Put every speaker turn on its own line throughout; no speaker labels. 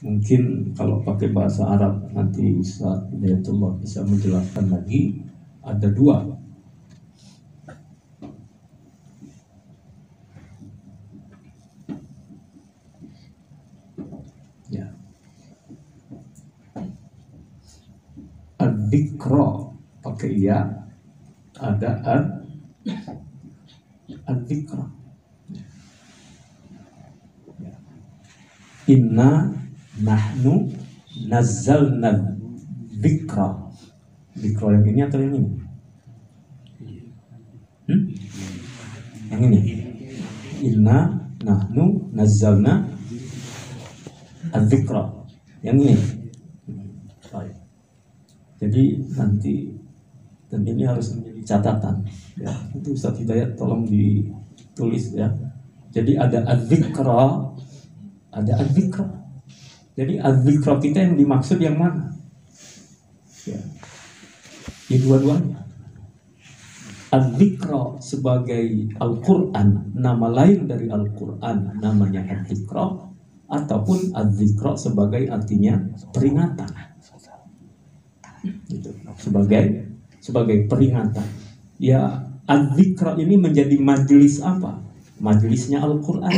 Mungkin kalau pakai bahasa Arab nanti Ustaz Hidayatullah bisa menjelaskan lagi. Ada dua. Ya. Ad-dzikra pakai ya, ada ad-dzikra. Inna nahnu nazzalna dzikra. Dzikra yang ini atau yang ini? Yang ini. Inna nahnu nazzalna dzikra. Yang ini. Jadi nanti, dan ini harus menjadi catatan ya. Itu Ustaz Hidayat tolong ditulis ya. Jadi ada dzikra, ada adzikra. Jadi adzikra kita yang dimaksud yang mana? Ya, dua-duanya. Adzikra sebagai Al-Quran, nama lain dari Al-Quran namanya adzikra, ataupun adzikra sebagai artinya peringatan. Gitu. Sebagai peringatan. Ya, adzikra ini menjadi majelis apa? Majelisnya Al-Quran.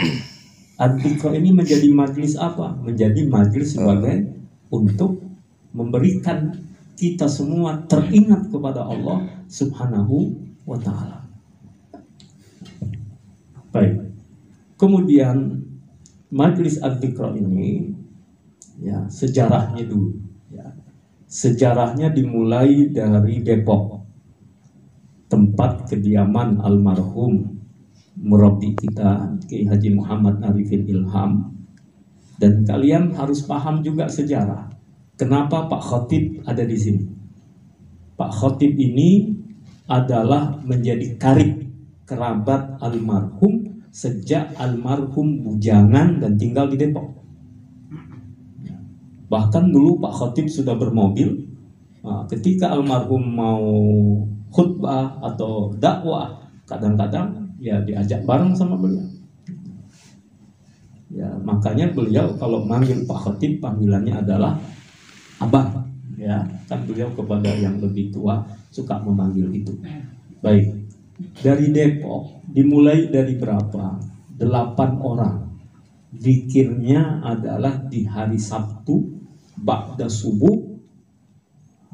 Adzikra ini menjadi majelis apa? Menjadi majelis sebagai untuk memberikan kita semua teringat kepada Allah Subhanahu wa ta'ala. Baik. Kemudian majelis adzikra ini ya, sejarahnya dulu ya. Sejarahnya dimulai dari Depok, tempat kediaman almarhum murabbi kita Kiai Haji Muhammad Arifin Ilham. Dan kalian harus paham juga sejarah. Kenapa Pak Khotib ada di sini? Pak Khotib ini adalah menjadi karib kerabat almarhum sejak almarhum bujangan dan tinggal di Depok. Bahkan dulu Pak Khotib sudah bermobil. Ketika almarhum mau khutbah atau dakwah, kadang-kadang ya diajak bareng sama beliau. Ya, makanya beliau kalau manggil Pak Khotib panggilannya adalah Abah. Ya, kan beliau kepada yang lebih tua suka memanggil itu. Baik. Dari Depok dimulai dari berapa? 8 orang. Zikirnya adalah di hari Sabtu ba'da subuh.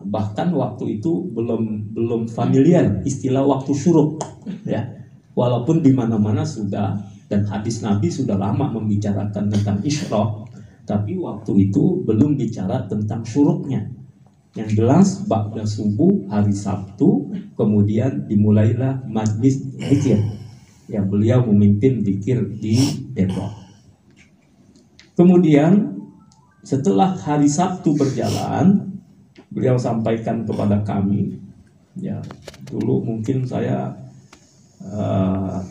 Bahkan waktu itu belum familiar istilah waktu syuruk ya. Walaupun di mana-mana sudah, dan hadis Nabi sudah lama membicarakan tentang Isra, tapi waktu itu belum bicara tentang syuruknya. Yang jelas ba'da subuh hari Sabtu, kemudian dimulailah majlis zikir. Ya, beliau memimpin zikir di Depok. Kemudian setelah hari Sabtu berjalan, beliau sampaikan kepada kami, ya dulu mungkin saya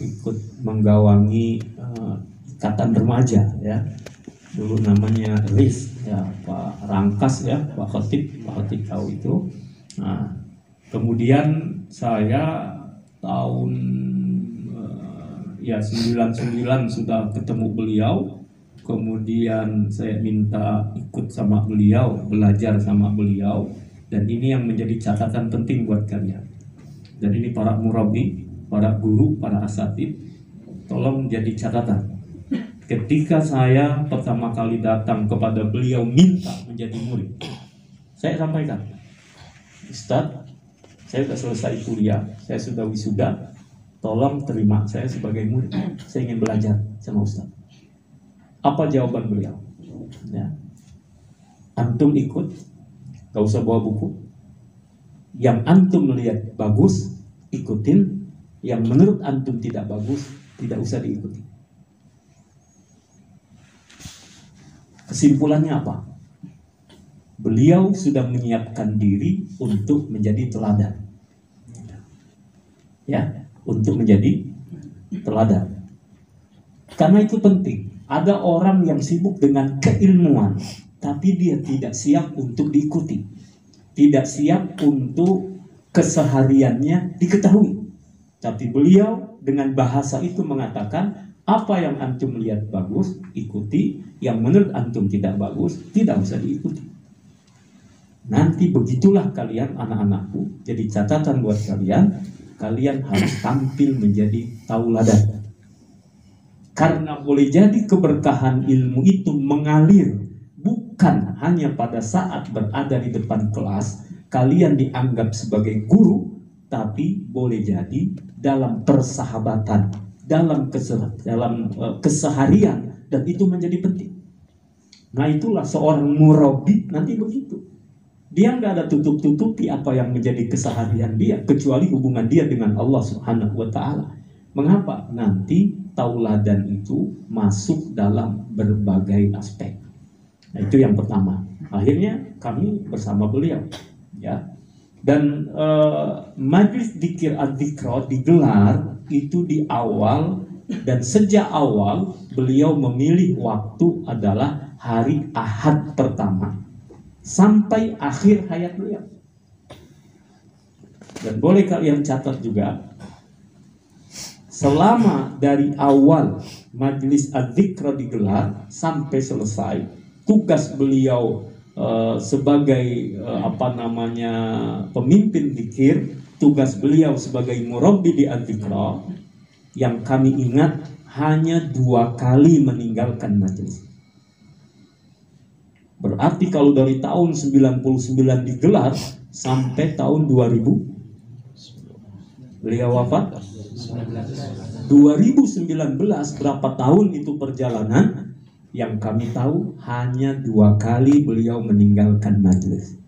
ikut menggawangi ikatan remaja ya, dulu namanya RIS ya, Pak Rangkas ya, Pak Khotib tahu itu. Nah, kemudian saya tahun 99 sudah ketemu beliau. Kemudian saya minta ikut sama beliau, belajar sama beliau, dan ini yang menjadi catatan penting buat kalian. Dan ini para murabbi, para guru, para asatid, tolong jadi catatan. Ketika saya pertama kali datang kepada beliau minta menjadi murid, saya sampaikan, Ustadz, saya sudah selesai kuliah, saya sudah wisuda, tolong terima saya sebagai murid, saya ingin belajar sama Ustadz. Apa jawaban beliau? Ya. Antum ikut, gak usah bawa buku. Yang antum lihat bagus, ikutin. Yang menurut antum tidak bagus, tidak usah diikuti. Kesimpulannya apa? Beliau sudah menyiapkan diri untuk menjadi teladan. Ya, untuk menjadi teladan. Karena itu penting. Ada orang yang sibuk dengan keilmuan, tapi dia tidak siap untuk diikuti, tidak siap untuk kesehariannya diketahui. Tapi beliau dengan bahasa itu mengatakan, Apa yang antum lihat bagus, ikuti. Yang menurut antum tidak bagus, tidak usah diikuti. Nanti begitulah kalian anak-anakku. Jadi catatan buat kalian, kalian harus tampil menjadi tauladan. Karena boleh jadi keberkahan ilmu itu mengalir bukan hanya pada saat berada di depan kelas, kalian dianggap sebagai guru, tapi boleh jadi dalam persahabatan, dalam keseharian, dan itu menjadi penting. Nah itulah seorang murabbi nanti begitu. Dia nggak ada tutup-tutupi apa yang menjadi keseharian dia, kecuali hubungan dia dengan Allah Subhanahu wa Ta'ala. Mengapa? Nanti tauladan itu masuk dalam berbagai aspek. Nah itu yang pertama. Akhirnya kami bersama beliau, ya. Dan majlis dzikir adzikra digelar itu di awal, dan sejak awal beliau memilih waktu adalah hari Ahad pertama sampai akhir hayat beliau. Dan boleh kalian catat juga, selama dari awal majlis adzikra digelar sampai selesai, tugas beliau sebagai pemimpin dzikir, tugas beliau sebagai murabbi di adzikra, yang kami ingat hanya 2 kali meninggalkan majlis. Berarti kalau dari tahun 99 digelar sampai tahun 2000 beliau wafat 2019, berapa tahun itu perjalanan? Yang kami tahu hanya 2 kali beliau meninggalkan majelis.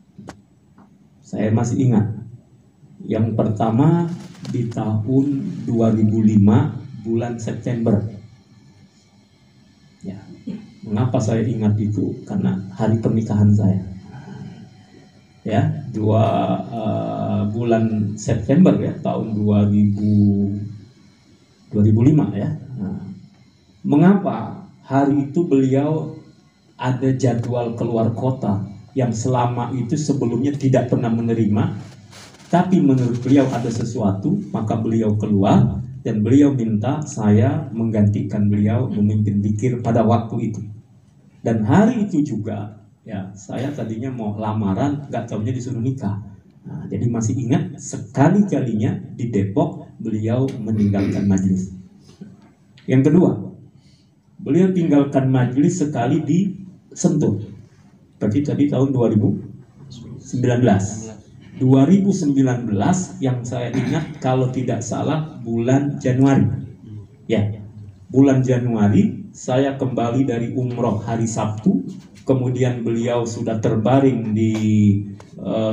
Saya masih ingat. Yang pertama di tahun 2005 bulan September. Ya. Mengapa saya ingat itu? Karena hari pernikahan saya. Ya, 2 bulan September ya, tahun 2005 ya. Nah, mengapa hari itu beliau ada jadwal keluar kota yang selama itu sebelumnya tidak pernah menerima, tapi menurut beliau ada sesuatu, maka beliau keluar dan beliau minta saya menggantikan beliau memimpin dzikir pada waktu itu. Dan hari itu juga ya, saya tadinya mau lamaran, nggak taunya disuruh nikah. Nah, jadi masih ingat sekali-kalinya di Depok beliau meninggalkan majelis. Yang kedua, beliau tinggalkan majelis sekali di Sentul. Berarti tadi tahun 2019 yang saya ingat kalau tidak salah bulan Januari. Ya, bulan Januari saya kembali dari umroh hari Sabtu, kemudian beliau sudah terbaring di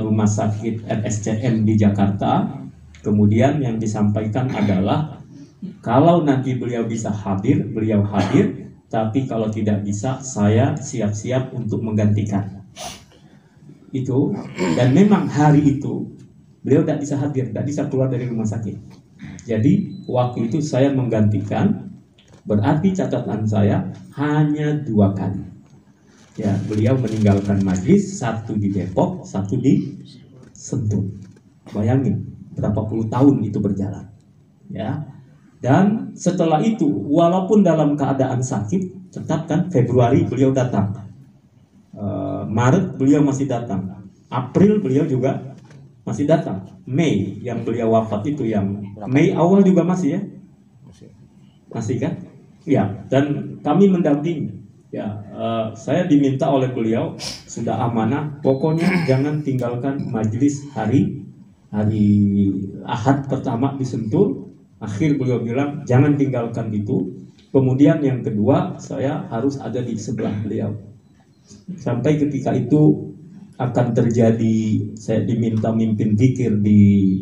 rumah sakit RSCM di Jakarta. Kemudian yang disampaikan adalah kalau nanti beliau bisa hadir, beliau hadir, tapi kalau tidak bisa, saya siap-siap untuk menggantikan. Itu, dan memang hari itu beliau tidak bisa hadir, tidak bisa keluar dari rumah sakit. Jadi waktu itu saya menggantikan. Berarti catatan saya hanya 2 kali. Ya, beliau meninggalkan majlis, 1 di Depok, 1 di Sentul. Bayangin berapa puluh tahun itu berjalan. Ya. Dan setelah itu, walaupun dalam keadaan sakit, tetap kan Februari beliau datang, Maret beliau masih datang, April beliau juga masih datang, Mei yang beliau wafat itu, yang Mei awal juga masih ya, masih kan? Ya, dan kami mendampingi. Ya, saya diminta oleh beliau, sudah amanah, pokoknya jangan tinggalkan majelis hari Ahad pertama di Sentul. Akhir beliau bilang jangan tinggalkan itu. Kemudian yang kedua, saya harus ada di sebelah beliau. Sampai ketika itu akan terjadi, saya diminta mimpin dzikir di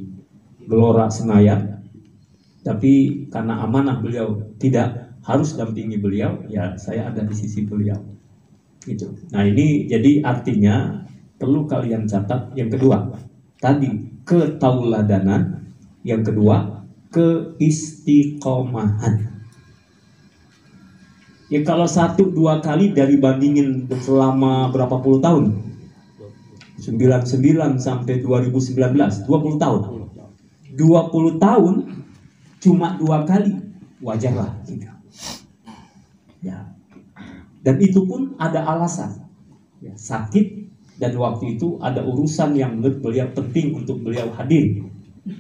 Gelora Senayan, tapi karena amanah beliau tidak harus dampingi beliau, ya saya ada di sisi beliau. Gitu. Nah ini jadi artinya perlu kalian catat. Yang kedua, tadi ketauladanan. Yang kedua, keistiqomahan. Ya kalau 1-2 kali dari bandingin selama berapa puluh tahun, 99 sampai 2019, 20 tahun. 20 tahun cuma 2 kali, wajarlah. Ya. Dan itu pun ada alasan. Ya, sakit, dan waktu itu ada urusan yang menurut beliau penting untuk beliau hadir.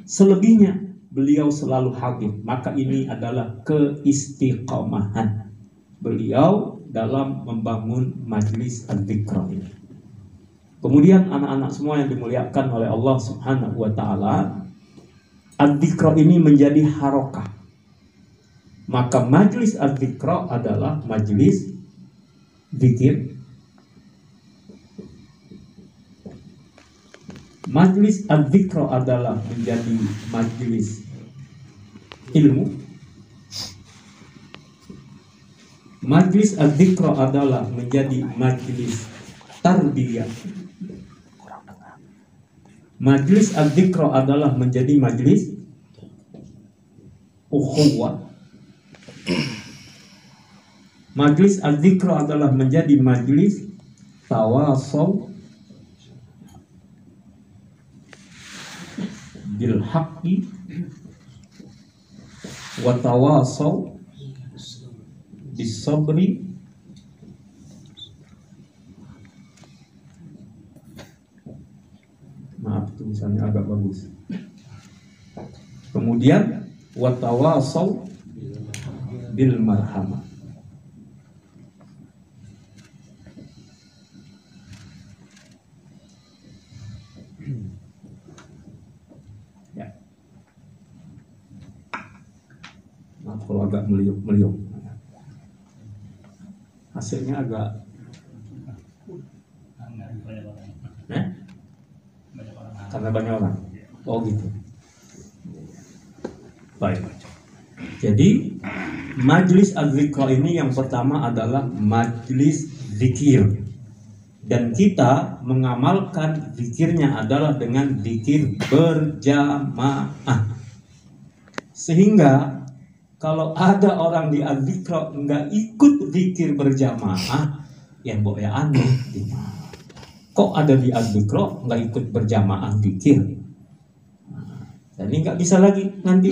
Selebihnya beliau selalu hadir. Maka ini adalah keistiqomahan beliau dalam membangun majlis al-dzikra ini. Kemudian anak-anak semua yang dimuliakan oleh Allah Subhanahu wa taala, al-dzikra ini menjadi harokah. Maka majlis al-dzikra adalah majlis zikir. Majlis al-dzikra adalah menjadi majlis ilmu. Majlis al-dzikra adalah menjadi majlis tarbiyah. Majlis al-dzikra adalah menjadi majlis ukhuwah. Majlis al-dzikra adalah menjadi majlis tawasaw bil haqqi wa tawasaw bis sabri maaf tulisannya agak bagus. Kemudian wa tawasaw bil marhamah. Kalau agak meliuk-meliuk, hasilnya agak karena banyak orang. Oh gitu. Baik. Jadi majlis al-dzikra ini yang pertama adalah majlis zikir, dan kita mengamalkan zikirnya adalah dengan zikir berjamaah. Sehingga kalau ada orang di al-dzikra nggak ikut zikir berjamaah, ya mbok ya aneh. Kok ada di al-dzikra nggak ikut berjamaah zikir? Dan ini nggak bisa lagi nanti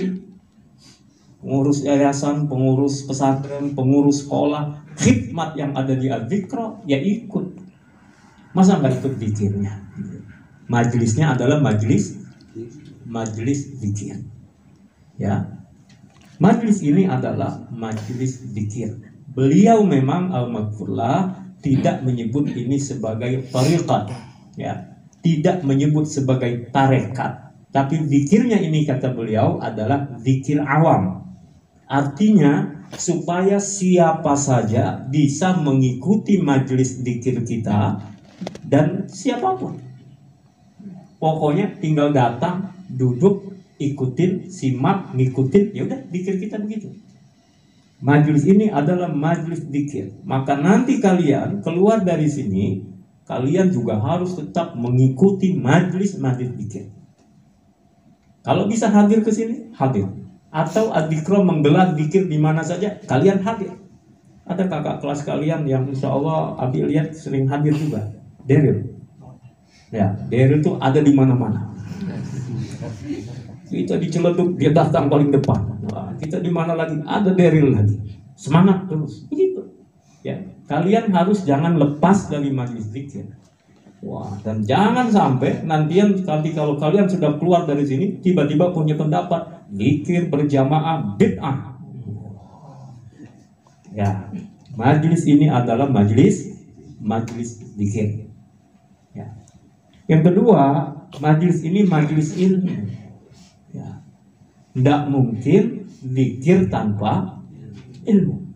pengurus yayasan, pengurus pesantren, pengurus sekolah, khidmat yang ada di al-dzikra ya ikut. Masa nggak ikut zikirnya? Majlisnya adalah majlis zikir. Ya. Majlis ini adalah majlis zikir. Beliau memang al-maghfurlah tidak menyebut ini sebagai tariqat, ya, tidak menyebut sebagai tarekat. Tapi zikirnya ini kata beliau adalah zikir awam. Artinya supaya siapa saja bisa mengikuti majlis zikir kita, dan siapapun. Pokoknya tinggal datang, duduk, ikutin, simak, ngikutin, ya udah zikir kita begitu. Majlis ini adalah majlis zikir. Maka nanti kalian keluar dari sini, kalian juga harus tetap mengikuti majlis zikir. Kalau bisa hadir ke sini, hadir. Atau al-dzikra menggelar zikir di mana saja, kalian hadir. Ada kakak kelas kalian yang insya Allah Abi lihat sering hadir juga, Daryl. Ya, Daryl itu ada di mana-mana. Kita di Ciledug dia datang paling depan. Nah, kita di mana lagi ada Daryl lagi. Semangat terus. Begitu. Ya, kalian harus jangan lepas dari majlis zikir. Wah, dan jangan sampai nanti kalau kalian sudah keluar dari sini tiba-tiba punya pendapat zikir berjamaah bid'ah. Ya, majlis ini adalah majlis zikir. Ya. Yang kedua, majlis ini majlis ilmu. Ya. Tidak mungkin zikir tanpa ilmu.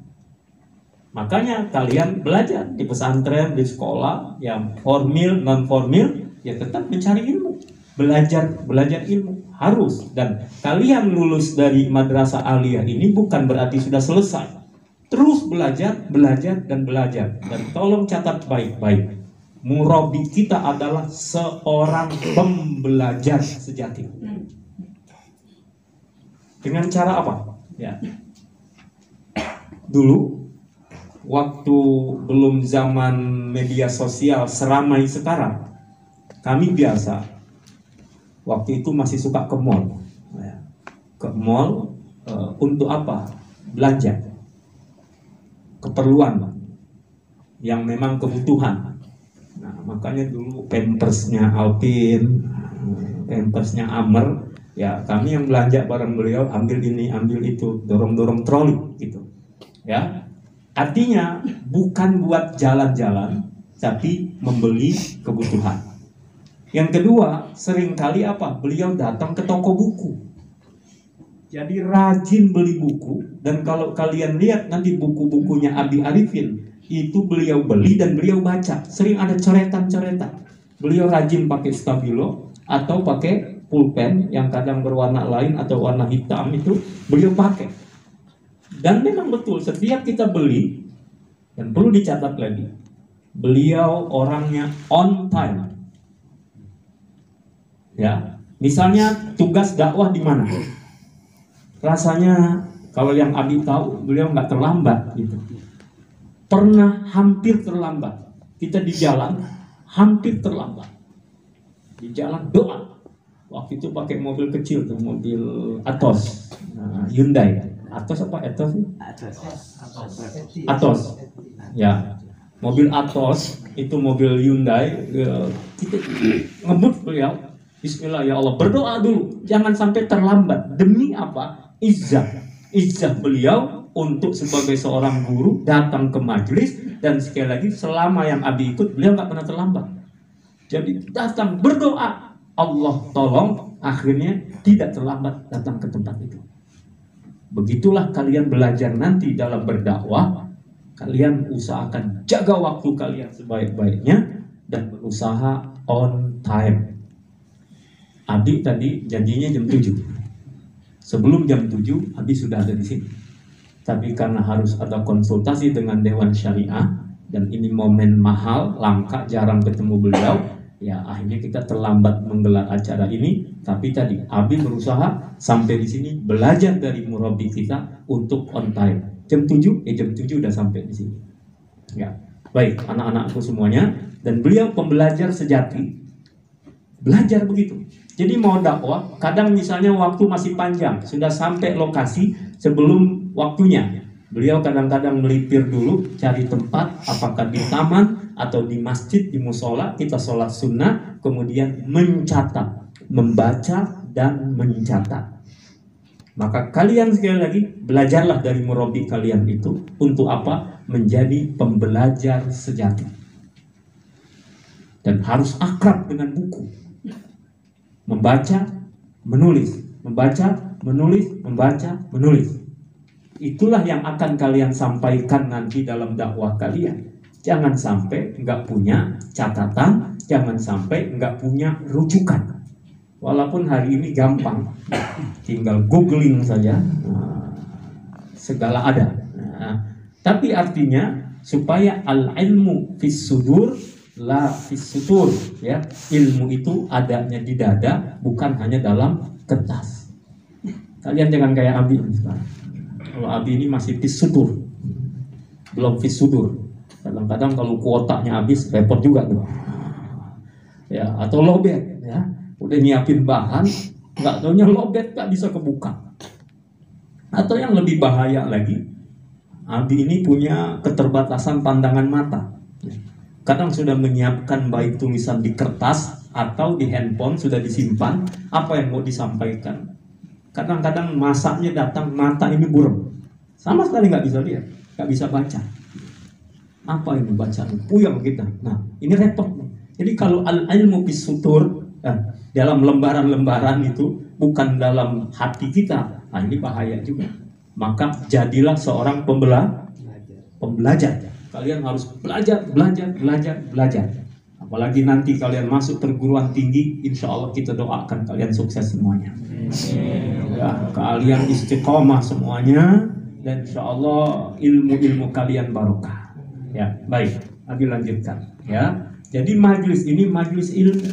Makanya kalian belajar di pesantren, di sekolah, yang formil, non formil, ya tetap mencari ilmu, belajar ilmu harus. Dan kalian lulus dari madrasah aliyah ini bukan berarti sudah selesai. Terus belajar dan belajar. Dan tolong catat baik-baik. Murabi kita adalah seorang pembelajar sejati. Dengan cara apa? Ya. Dulu, waktu belum zaman media sosial seramai sekarang, kami biasa waktu itu masih suka ke mall. Ke mall untuk apa? Belanja. keperluan, yang memang kebutuhan. Nah, makanya dulu pampersnya Alpin, pampersnya Amer, ya kami yang belanja bareng beliau, ambil ini, ambil itu, dorong-dorong troli gitu. Ya, artinya bukan buat jalan-jalan, tapi membeli kebutuhan. Yang kedua, seringkali apa? Beliau datang ke toko buku. Jadi rajin beli buku, dan kalau kalian lihat nanti buku-bukunya Abi Arifin itu beliau beli dan beliau baca. Sering ada coretan-coretan. Beliau rajin pakai stabilo atau pakai pulpen yang kadang berwarna lain atau warna hitam, itu beliau pakai. Dan memang betul setiap kita beli, dan perlu dicatat lagi, beliau orangnya on time. Ya, misalnya tugas dakwah di mana? Rasanya kalau yang Abi tahu, beliau nggak terlambat gitu. Pernah hampir terlambat. Kita di jalan hampir terlambat. Di jalan doa. Waktu itu pakai mobil kecil tuh, mobil Atos, Hyundai. Atos apa? Atos? Atos. Ya, mobil Atos itu mobil Hyundai. Kita ngebut beliau. Bismillah ya Allah, berdoa dulu, jangan sampai terlambat. Demi apa? Izzah beliau untuk sebagai seorang guru datang ke majelis, dan sekali lagi selama yang Abi ikut beliau nggak pernah terlambat. Jadi datang berdoa, Allah tolong, akhirnya tidak terlambat datang ke tempat itu. Begitulah kalian belajar nanti dalam berdakwah, kalian usahakan jaga waktu kalian sebaik-baiknya dan berusaha on time. Abi tadi janjinya jam 7. Sebelum jam 7, Abi sudah ada di sini. Tapi karena harus ada konsultasi dengan Dewan Syariah, dan ini momen mahal, langka, jarang ketemu beliau, ya akhirnya kita terlambat menggelar acara ini. Tapi tadi Abi berusaha sampai di sini, belajar dari murabi kita untuk on time. Jam 7 udah sampai di sini. Ya, baik anak-anakku semuanya, dan beliau pembelajar sejati. Belajar begitu. Jadi mau dakwah, kadang misalnya waktu masih panjang, sudah sampai lokasi sebelum waktunya. Beliau kadang-kadang melipir dulu, cari tempat, apakah di taman atau di masjid, di musola, kita sholat sunnah, kemudian mencatat, membaca dan mencatat. Maka kalian sekali lagi, belajarlah dari murabi kalian itu, untuk apa? Menjadi pembelajar sejati. Dan harus akrab dengan buku. Membaca, menulis, membaca, menulis, membaca, menulis. Itulah yang akan kalian sampaikan nanti dalam dakwah kalian. Jangan sampai nggak punya catatan, jangan sampai nggak punya rujukan. Walaupun hari ini gampang, tinggal googling saja, segala ada. Tapi artinya supaya al-ilmu fis sudur la fis sutur, ya, ilmu itu adanya di dada, bukan hanya dalam kertas. Kalian jangan kayak Abi sekarang. Kalau Abi ini masih fis sutur, belum fis sudur. Kadang-kadang kalau kuotanya habis repot juga tuh. Ya, atau lobet, ya, udah nyiapin bahan, nggak taunya lobet, nggak bisa kebuka. Atau yang lebih bahaya lagi, Abi ini punya keterbatasan pandangan mata. Kadang sudah menyiapkan baik tulisan di kertas atau di handphone sudah disimpan apa yang mau disampaikan. Kadang-kadang masaknya datang, mata ini buram, sama sekali nggak bisa lihat, nggak bisa baca. Apa yang dibaca? Puyeng kita. Nah, ini repot. Jadi kalau al-ilmu bis sutur, dalam lembaran-lembaran itu, bukan dalam hati kita, nah ini bahaya juga. Maka jadilah seorang pembelajar. Kalian harus belajar. Apalagi nanti kalian masuk perguruan tinggi, insya Allah kita doakan kalian sukses semuanya. Ya, kalian istiqomah semuanya, dan insya Allah ilmu-ilmu kalian barokah. Ya, baik. Abi lanjutkan. Ya, jadi majelis ini majelis ilmu,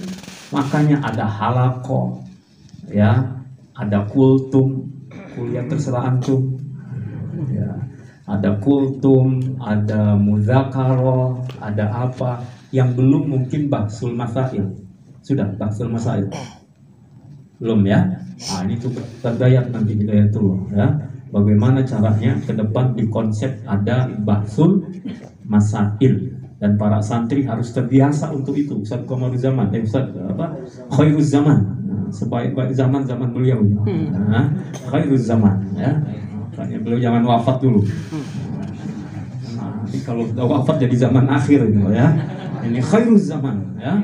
makanya ada halaqah, ya, ada kultum, kuliah terserah antum. Ya. Ada kultum, ada muzakarah, ada apa yang belum mungkin bahsul masail. Sudah bahsul masail? Belum ya? Nah, ini tuh hidayat nanti hidayat tuh ya. bagaimana caranya ke depan di konsep ada bahsul masail, dan para santri harus terbiasa untuk itu. Ustaz Komaruzaman, Ustaz Khairuz Zaman, sebaik-baik zaman beliau, Khairuz Zaman, ya. Makanya beliau jangan wafat dulu. Nanti kalau udah wafat jadi zaman akhir gitu ya. Ini Khairuz Zaman, ya.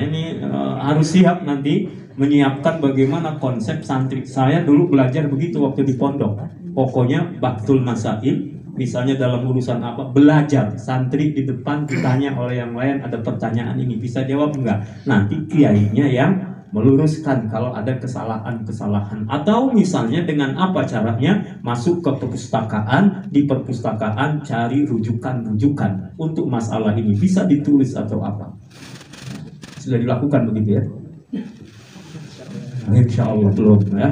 Ini harus siap nanti menyiapkan bagaimana konsep santri. Saya dulu belajar begitu waktu di pondok. Pokoknya baktul masail. Misalnya dalam urusan apa, belajar, santri di depan ditanya oleh yang lain, ada pertanyaan ini, bisa jawab enggak? Nanti kiainya yang meluruskan kalau ada kesalahan-kesalahan. Atau misalnya dengan apa caranya, masuk ke perpustakaan, di perpustakaan cari rujukan-rujukan untuk masalah ini, bisa ditulis atau apa. Sudah dilakukan begitu ya? Insya Allah belum ya.